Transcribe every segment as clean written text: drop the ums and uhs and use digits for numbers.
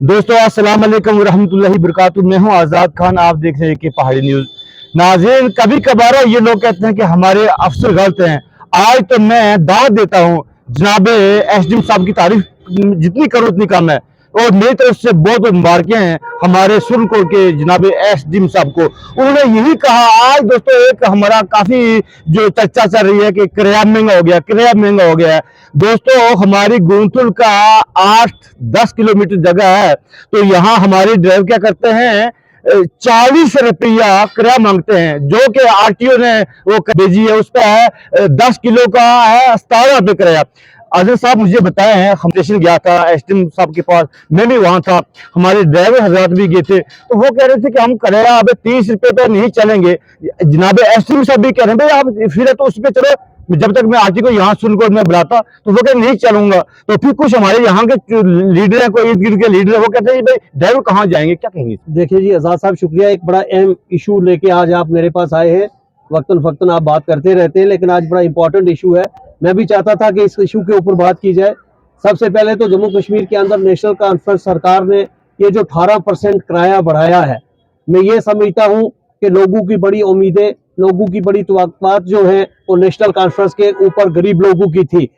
दोस्तों अस्सलाम वालेकुम रहमतुल्लाहि बरकातुहू। मैं हूं आज़ाद खान, आप देख रहे हैं कि पहाड़ी न्यूज़। नाज़रीन, कभी कभार ये लोग कहते हैं कि हमारे अफसर गलत हैं। आज तो मैं दावत देता हूं, जनाबे एसडीएम साहब की तारीफ जितनी करो उतनी कम है। और मेरी तरफ से बहुत मुबारकें हैं हमारे सुरनकोट के जनाबे एसडीएम साहब को। उन्होंने यही कहा आज। दोस्तों, एक हमारा काफी जो चर्चा चल रही है कि किराया महंगा हो गया, किराया महंगा हो गया है। दोस्तों, हमारी गुंथुल का 8-10 किलोमीटर जगह है, तो यहाँ हमारे ड्राइवर क्या करते हैं, 40 रुपया किराया मांगते हैं, जो कि आरटीओ ने वो भेजी है। उस पर 10 किलो का है 17 रुपये किराया। आजम साहब मुझे बताए हैं, हम स्टेशन गया था एसडीएम साहब के पास, मैं भी वहां था, हमारे ड्राइवर हजरात भी गए थे, तो वो कह रहे थे कि हम किराया अब 30 रुपये पे नहीं चलेंगे। जनाब एसडीएम साहब भी कह रहे हैं भाई आप फिर तो उस पर चलो, जब तक मैं आरटी को यहाँ सुनकोट में बुलाता तो वो कहते नहीं चलूंगा। तो फिर कुछ हमारे यहाँ के लीडर है, कोई इर्द गिर्द के लीडर है, वो कहते हैं भाई ड्राइवर कहाँ जाएंगे, क्या कहेंगे? देखिए जी, आज़ाद साहब शुक्रिया। एक बड़ा अहम इशू लेके आज आप मेरे पास आए हैं। वक्तन फक्तन आप बात करते रहते हैं, लेकिन आज बड़ा इंपॉर्टेंट इशू है। मैं भी चाहता था कि इस इशू के ऊपर बात की जाए। सबसे पहले तो जम्मू कश्मीर के अंदर नेशनल कॉन्फ्रेंस सरकार ने ये जो 18% किराया बढ़ाया है, मैं ये समझता हूँ कि लोगों की बड़ी उम्मीदें, लोगों की बड़ी तवक्कुआत जो है वो नेशनल कॉन्फ्रेंस के ऊपर गरीब लोगों की थी।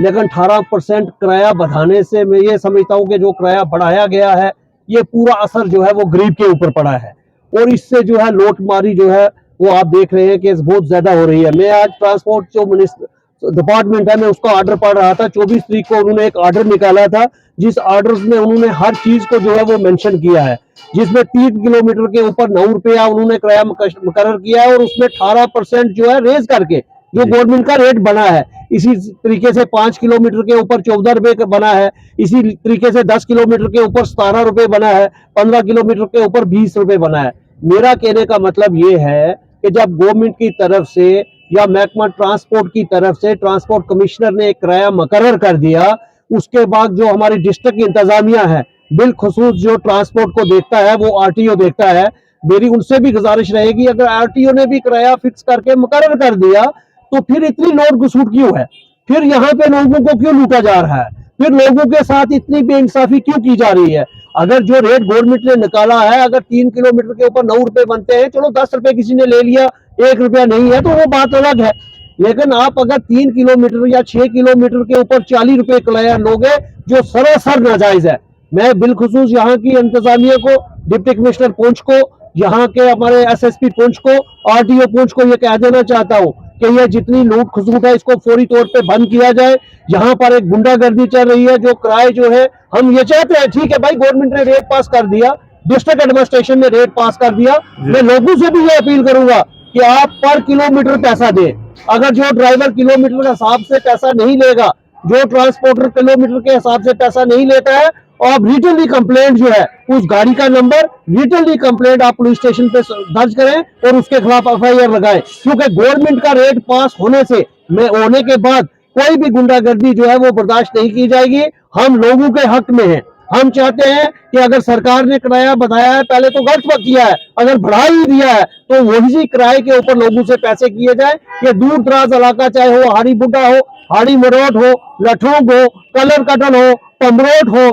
लेकिन 18% किराया बढ़ाने से मैं ये समझता हूँ कि जो किराया बढ़ाया गया है, ये पूरा असर जो है वो गरीब के ऊपर पड़ा है। और इससे जो है लोटमारी जो है वो आप देख रहे हैं कि बहुत ज्यादा हो रही है। मैं आज ट्रांसपोर्ट जो डिपार्टमेंट है, मैं उसका ऑर्डर पढ़ रहा था। 24 तारीख को उन्होंने एक ऑर्डर निकाला था, जिस ऑर्डर में उन्होंने हर चीज को जो है वो मेंशन किया है, जिसमें 3 किलोमीटर के ऊपर 9 रुपया उन्होंने किराया मुकर्रर किया है, और उसमें 18% जो है रेज करके जो गवर्नमेंट का रेट बना है। इसी तरीके से 5 किलोमीटर के ऊपर 14 रुपए बना है। इसी तरीके से 10 किलोमीटर के ऊपर 17 रुपए बना है। 15 किलोमीटर के ऊपर 20 रुपए बना है। मेरा कहने का मतलब ये है कि जब गवर्नमेंट की तरफ से या महकमा ट्रांसपोर्ट की तरफ से ट्रांसपोर्ट कमिश्नर ने एक किराया मुकर्रर कर दिया, उसके बाद जो हमारी डिस्ट्रिक्ट इंतजामिया है, बिलखुसूस जो ट्रांसपोर्ट को देखता है वो आरटीओ देखता है, मेरी उनसे भी गुजारिश रहेगी, अगर आरटीओ ने भी किराया फिक्स करके मुकर्रर कर दिया तो फिर इतनी लोड घुसूट क्यों है? फिर यहाँ पे लोगों को क्यों लूटा जा रहा है? फिर लोगों के साथ इतनी बेइंसाफी क्यों की जा रही है? अगर जो रेट गवर्नमेंट ने निकाला है, अगर 3 किलोमीटर के ऊपर 9 रुपए बनते हैं, चलो 10 रुपए किसी ने ले लिया, 1 रुपया नहीं है तो वो बात अलग है। लेकिन आप अगर 3 किलोमीटर या 6 किलोमीटर के ऊपर 40 रुपए किराया लोगे, जो सरासर नाजायज है। मैं बिलखुसूस यहाँ की इंतजामिया को, डिप्टी कमिश्नर पुंछ को, यहाँ के हमारे एसएसपी पुंछ को, आरटीओ पुंछ को ये कह देना चाहता हूँ कि ये जितनी लूट खसूट है इसको फौरी तौर पे बंद किया जाए। यहाँ पर एक गुंडागर्दी चल रही है, जो किराए जो है हम ये चाहते हैं, ठीक है भाई, गवर्नमेंट ने रेट पास कर दिया, डिस्ट्रिक्ट एडमिनिस्ट्रेशन ने रेट पास कर दिया, मैं लोगों से भी ये अपील करूंगा कि आप पर किलोमीटर पैसा दें। अगर जो ड्राइवर किलोमीटर के हिसाब से पैसा नहीं लेगा, जो ट्रांसपोर्टर किलोमीटर के हिसाब से पैसा नहीं लेता है, आप रिटनली कंप्लेंट जो है उस गाड़ी का नंबर रिटनली कंप्लेंट आप पुलिस स्टेशन पे दर्ज करें और उसके खिलाफ एफआईआर लगाएं। क्योंकि गवर्नमेंट का रेट पास होने के बाद कोई भी गुंडागर्दी जो है वो बर्दाश्त नहीं की जाएगी। हम लोगों के हक में हैं। हम चाहते हैं कि अगर सरकार ने किराया बढ़ाया है, पहले तो गलत वक्त किया है, अगर बढ़ा ही दिया है तो वही किराए के ऊपर लोगों से पैसे किए जाए। ये दूर दराज इलाका, चाहे वो हाड़ी बुड्ढा हो, हाड़ी मरोट हो, लठोंग हो, कलर कटन हो, पमरोट हो,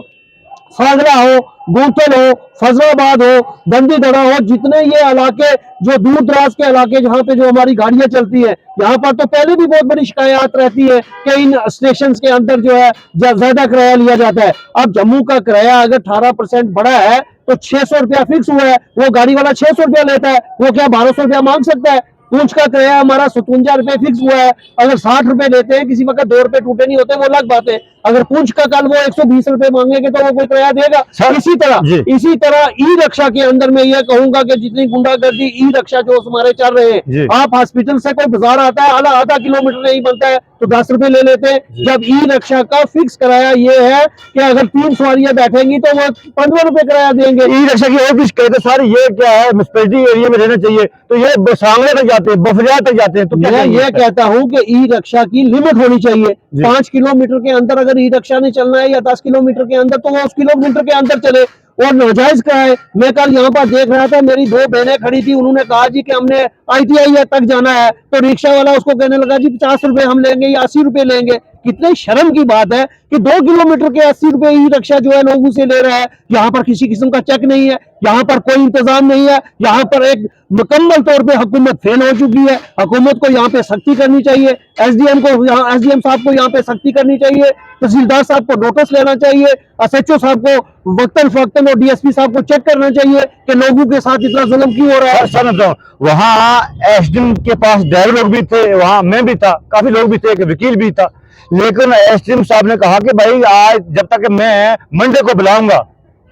सागरा हो, गुंतल हो, फजलाबाद हो, दंदी दड़ा हो, जितने ये इलाके जो दूर दराज के इलाके जहाँ पे जो हमारी गाड़ियां चलती है, यहाँ पर तो पहले भी बहुत बड़ी शिकायत रहती है कि इन स्टेशन के अंदर जो है ज्यादा किराया लिया जाता है। अब जम्मू का किराया अगर 18% बढ़ा है तो 600 रुपया फिक्स हुआ है, वो गाड़ी वाला 600 रुपया लेता है, वो क्या 1200 रुपया मांग सकता है? पूंछ का किराया हमारा 57 रुपए फिक्स हुआ है। अगर 60 रुपए देते हैं, किसी वक्त 2 रुपए टूटे नहीं होते, वो अलग बात है। अगर पूंछ का कल वो 120 रुपए मांगेंगे तो वो कोई किराया देगा? इसी तरह ई रिक्शा के अंदर मैं ये कहूंगा कि जितनी गुंडागर्दी ई रिक्शा जो हमारे चल रहे हैं, आप हॉस्पिटल से कोई बाजार आता है, आधा किलोमीटर नहीं बनता है तो 10 रुपए ले लेते हैं। जब ई रिक्शा का फिक्स किराया ये है कि अगर 3 सवारियां बैठेंगी तो वो 15 रुपए किराया देंगे। ई रिक्शा की और कुछ कहते सारे ये क्या है, म्युनिसिपैलिटी एरिया में रहना चाहिए, तो ये सांगले तक जाते हैं, बफरिया तक जाते हैं। तो मैं ये कहता हूं कि ई रिक्शा की लिमिट होनी चाहिए। 5 किलोमीटर के अंदर अगर ई रिक्शा ने चलना है या 10 किलोमीटर के अंदर, तो वो उस किलोमीटर के अंदर चले। और नाजायज का है, मैं कल यहाँ पर देख रहा था, मेरी 2 बहनें खड़ी थी, उन्होंने कहा जी कि हमने आईटीआई तक जाना है, तो रिक्शा वाला उसको कहने लगा जी 50 रुपए हम लेंगे या 80 रुपए लेंगे। कितने शर्म की बात है कि 2 किलोमीटर के 80 रुपए ई रिक्शा जो है लोगों से ले रहा है। यहाँ पर किसी किस्म का चेक नहीं है, यहाँ पर कोई इंतजाम नहीं है, यहाँ पर एक मुकम्मल तौर पे हुकूमत फेल हो चुकी है। हुकूमत को यहाँ पे सख्ती करनी चाहिए, एसडीएम साहब को यहाँ पे सख्ती करनी चाहिए, तहसीलदार साहब को नोटिस लेना चाहिए, एसएचओ साहब को वक्तन फक्तन और डीएसपी साहब को चेक करना चाहिए कि लोगों के साथ इतना जुल्म क्यों हो रहा है। समझता हूँ, वहाँ एसडीएम के पास ड्राइवर लोग भी थे, वहाँ मैं भी था, काफी लोग भी थे, एक वकील भी था, लेकिन एसडीएम साहब ने कहा कि भाई आज जब तक मैं मंडे को बुलाऊंगा,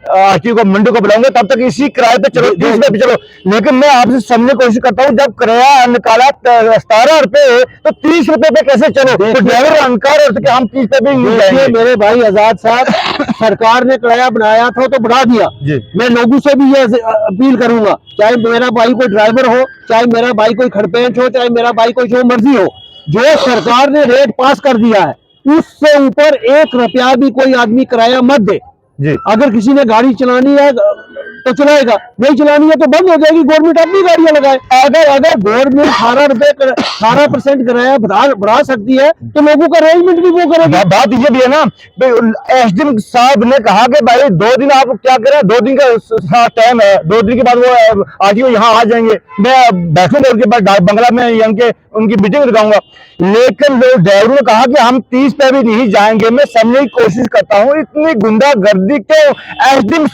आरटीओ को मंडे को बुलाऊंगा, तब तक इसी किराए पे चलो, 30 रुपए पे चलो। लेकिन मैं आपसे समझने की कोशिश करता हूँ, जब किराया निकाला 17 रुपए, तो 30 रुपए पे कैसे चलो? तो ड्राइवर अहंकार है कि हम 30 पे भी नहीं देखिए जाएंगे। मेरे भाई आजाद साहब, सरकार ने किराया बनाया था तो बढ़ा दिया। जी। मैं लोगों से भी ये अपील करूंगा, चाहे मेरा भाई कोई ड्राइवर हो, चाहे मेरा भाई कोई खड़पेंच हो, चाहे मेरा भाई कोई जो मर्जी हो, जो सरकार ने रेट पास कर दिया है उससे ऊपर 1 रुपया भी कोई आदमी किराया मत दे। जी। अगर किसी ने गाड़ी चलानी है तो चलाएगा, नहीं चलानी है तो बंद हो जाएगी, गवर्नमेंट अपनी गाड़ियां लगाए। अगर गवर्नमेंट 18% किराया बढ़ा सकती है तो लोगों का अरेंजमेंट भी वो करेगा। बात ये भी है ना, एसडीएम साहब ने कहा कि भाई 2 दिन आप क्या करें, 2 दिन का टाइम है, 2 दिन के बाद वो आरटीओ यहाँ आ जाएंगे, मैं बैठूंगा उनके बाद बंगला में उनकी मीटिंग लगाऊंगा। लेकिन लोग ड्राइवरों ने कहा कि हम 30 पे भी नहीं जाएंगे। मैं समझने की कोशिश करता हूँ, इतनी गुंडागर्दी क्यों एसडीएम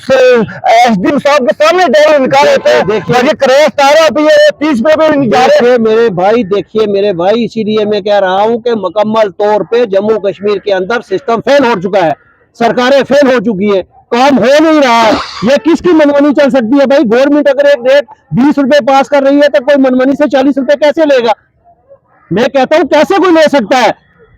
साहब के सामने ड्राइवर निकाल लेते हैं? देखिए किराया 17 रुपये, 30 पे भी नहीं जा रहे। देखिए मेरे भाई, इसीलिए मैं कह रहा हूँ कि मुकम्मल तौर पे जम्मू कश्मीर के अंदर सिस्टम फेल हो चुका है, सरकारें फेल हो चुकी है, काम हो नहीं रहा है। ये किसकी मनमानी चल सकती है भाई? गवर्नमेंट अगर एक रेट 20 रुपए पास कर रही है तो कोई मनमानी से 40 रुपए कैसे लेगा? मैं कहता हूं कैसे कोई ले सकता है?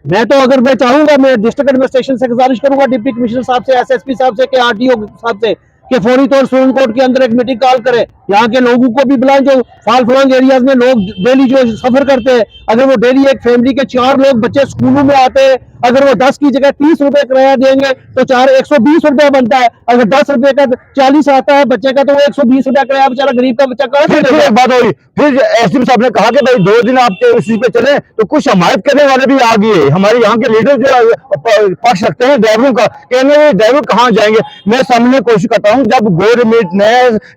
मैं तो अगर मैं चाहूंगा, मैं डिस्ट्रिक्ट एडमिनिस्ट्रेशन से गुजारिश करूंगा, डिप्टी कमिश्नर साहब से, एसएसपी साहब से, के आरटीओ साहब से, कि फौरी तौर सुप्रीम कोर्ट के अंदर एक मीटिंग कॉल करे, यहाँ के लोगों को भी बुलाएं जो फाल फलंग एरियाज में लोग डेली जो सफर करते हैं। अगर वो डेली एक फैमिली के 4 लोग बच्चे स्कूलों में आते हैं, अगर वो 10 की जगह 30 रुपए किराया देंगे तो 120 रुपया बनता है। अगर 10 रुपए का 40 आता है बच्चे का, तो वो 120 रुपया किराया बेचारा गरीब का बच्चा कहाँ से देगा? फिर बात हुई, फिर एसडीएम साहब ने कहा कि भाई 2 दिन आप इसी पे चले, तो कुछ हमायत करने वाले भी आ गए, हमारे यहाँ के लीडर जो पक्ष रखते हैं ड्राइवरों का, कहने ड्राइवर कहाँ जाएंगे। मैं समझने की कोशिश करता हूँ, जब गवर्नमेंट ने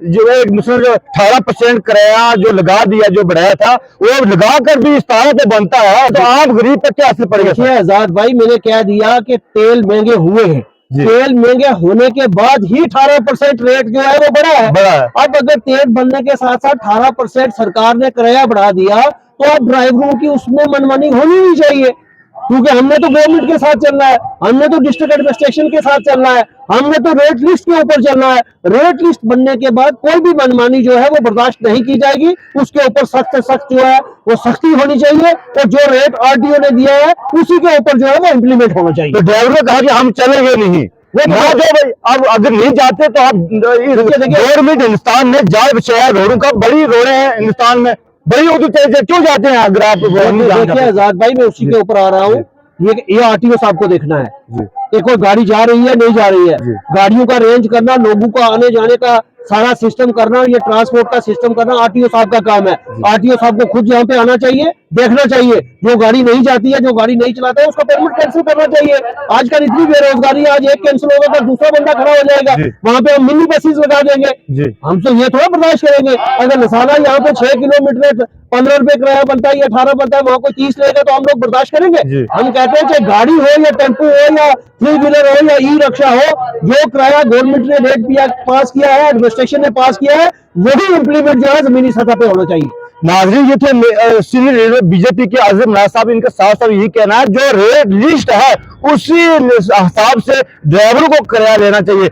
जो 18% किराया जो लगा दिया, जो बढ़ाया था, वो लगा कर भी 17 पे बनता है, तो आप गरीब पर क्या असर पड़ेगा? आजाद भाई, मैंने कह दिया कि तेल महंगे हुए हैं, तेल महंगे होने के बाद ही 18% रेट जो है वो बढ़ा है। अब अगर तेल बढ़ने के साथ साथ 18% सरकार ने किराया बढ़ा दिया, तो अब ड्राइवरों की उसमें मनमानी होनी नहीं चाहिए, क्योंकि हमने तो गवर्नमेंट के साथ चलना है, हमने तो डिस्ट्रिक्ट एडमिनिस्ट्रेशन के साथ चलना है, हमने तो रेट लिस्ट के ऊपर चलना है। रेट लिस्ट बनने के बाद कोई भी मनमानी जो है वो बर्दाश्त नहीं की जाएगी, उसके ऊपर सख्त से सख्त जो है वो सख्ती होनी चाहिए, और जो रेट आरटीओ ने दिया है उसी के ऊपर जो है वो इम्प्लीमेंट होना चाहिए। तो ड्राइवर ने कहा कि हम चलेंगे नहीं, वो ना जाओ भाई, अब अगर नहीं जाते तो आप गवर्नमेंट हिंदुस्तान ने जाल बिछाया रोडों का, बड़ी रोडें हैं हिंदुस्तान में, बड़ी उधर क्यों जाते हैं? अगर आप देखिए आजाद भाई, मैं उसी के ऊपर आ रहा हूँ, ये आरटीओ साहब को देखना है कि कोई गाड़ी जा रही है नहीं जा रही है, गाड़ियों का रेंज करना, लोगों को आने जाने का सारा सिस्टम करना, ये ट्रांसपोर्ट का सिस्टम करना आरटीओ साहब का काम है। आरटीओ साहब को खुद यहाँ पे आना चाहिए, देखना चाहिए, जो गाड़ी नहीं जाती है, जो गाड़ी नहीं चलाता है, उसका परमिट कैंसिल करना चाहिए। आजकल इतनी बेरोजगारी है, आज एक कैंसिल होगा तो दूसरा बंदा खड़ा हो जाएगा, वहां पे हम मिनी बसेस लगा देंगे। हम तो ये थोड़ा बर्दाश्त करेंगे। अगर नसाला यहाँ पे 6 किलोमीटर 15 रुपए किराया बनता है या 18 बनता है, वहां कोई 30 लेगा तो हम लोग बर्दाश्त करेंगे? हम कहते हैं चाहे गाड़ी हो या टेम्पो हो या 3 व्हीलर हो या ई रिक्शा हो, जो किराया गवर्नमेंट ने रेट पास किया है, एडमिनिस्ट्रेशन ने पास किया है, वही इम्प्लीमेंट जो है जमीनी सतह पे होना चाहिए। नाज़रीन, ये थे सीनियर लीडर बीजेपी के आज़म नाज़ साहब। इनका साफ साफ यही कहना है, जो रेट लिस्ट है उसी हिसाब से ड्राइवरों को किराया लेना चाहिए।